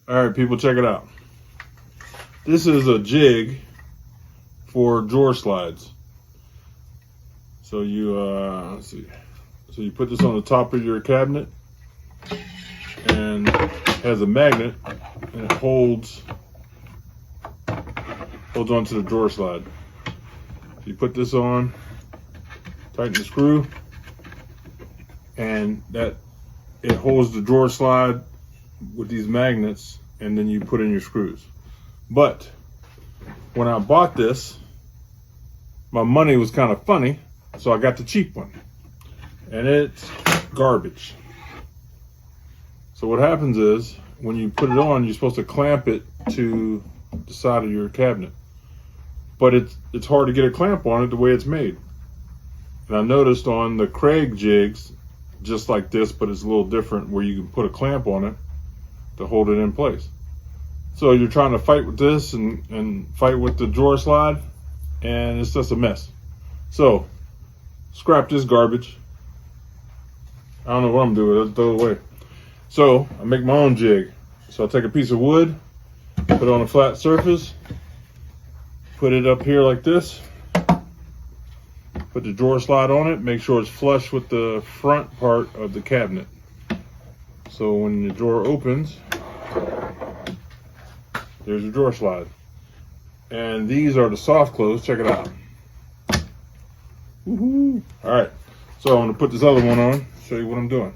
All right, people, check it out. This is a jig for drawer slides. So you let's see. So you put this on the top of your cabinet, and it has a magnet, and it holds onto the drawer slide. So you put this on, tighten the screw, and that it holds the drawer slide with these magnets, and then you put in your screws. But when I bought this, my money was kind of funny, so I got the cheap one, and it's garbage. So what happens is, when you put it on, you're supposed to clamp it to the side of your cabinet, but it's hard to get a clamp on it the way it's made. And I noticed on the Craig jigs, just like this, but it's a little different, where you can put a clamp on it to hold it in place. So you're trying to fight with this and fight with the drawer slide, and it's just a mess. So scrap this garbage. I don't know what I'm doing with it, throw it away. So I make my own jig. So I take a piece of wood, put it on a flat surface, put it up here like this, put the drawer slide on it, make sure it's flush with the front part of the cabinet. So when the drawer opens, there's your drawer slide. And these are the soft close. Check it out. Woohoo! All right, so I'm gonna put this other one on, show you what I'm doing.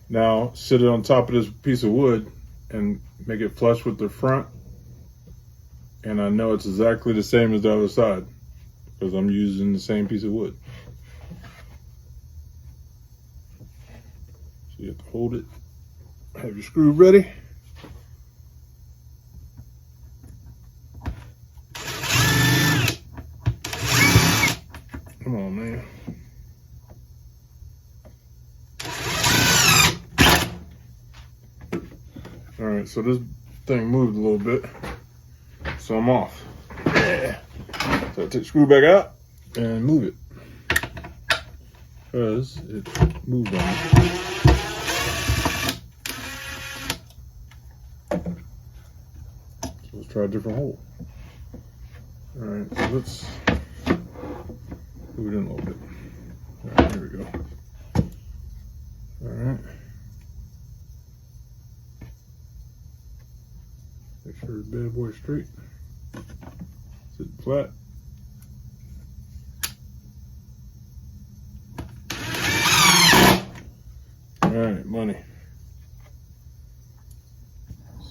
Now sit it on top of this piece of wood and make it flush with the front, and I know it's exactly the same as the other side because I'm using the same piece of wood. So you have to hold it, have your screw ready. Come on, man. All right, so this thing moved a little bit, so I'm off. Yeah. So I take the screw back out and move it, because it moved on me. So let's try a different hole. All right, so let's move it in a little bit. All right, here we go. All right. Make sure the bad boy's straight. Sit flat. Alright, money.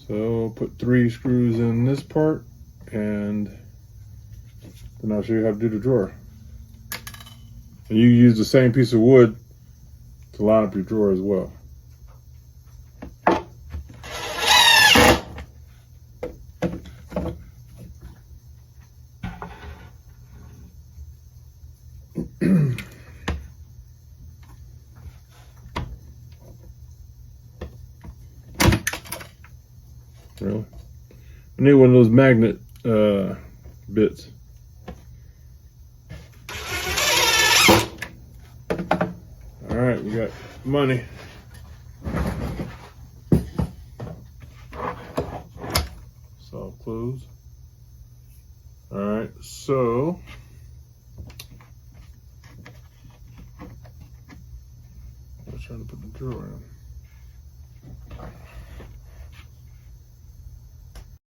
So put 3 screws in this part, and then I'll show you how to do the drawer. And you use the same piece of wood to line up your drawer as well. Really? I need one of those magnet bits. All right, we got money. Soft close. All right, so I was trying to put the drawer in.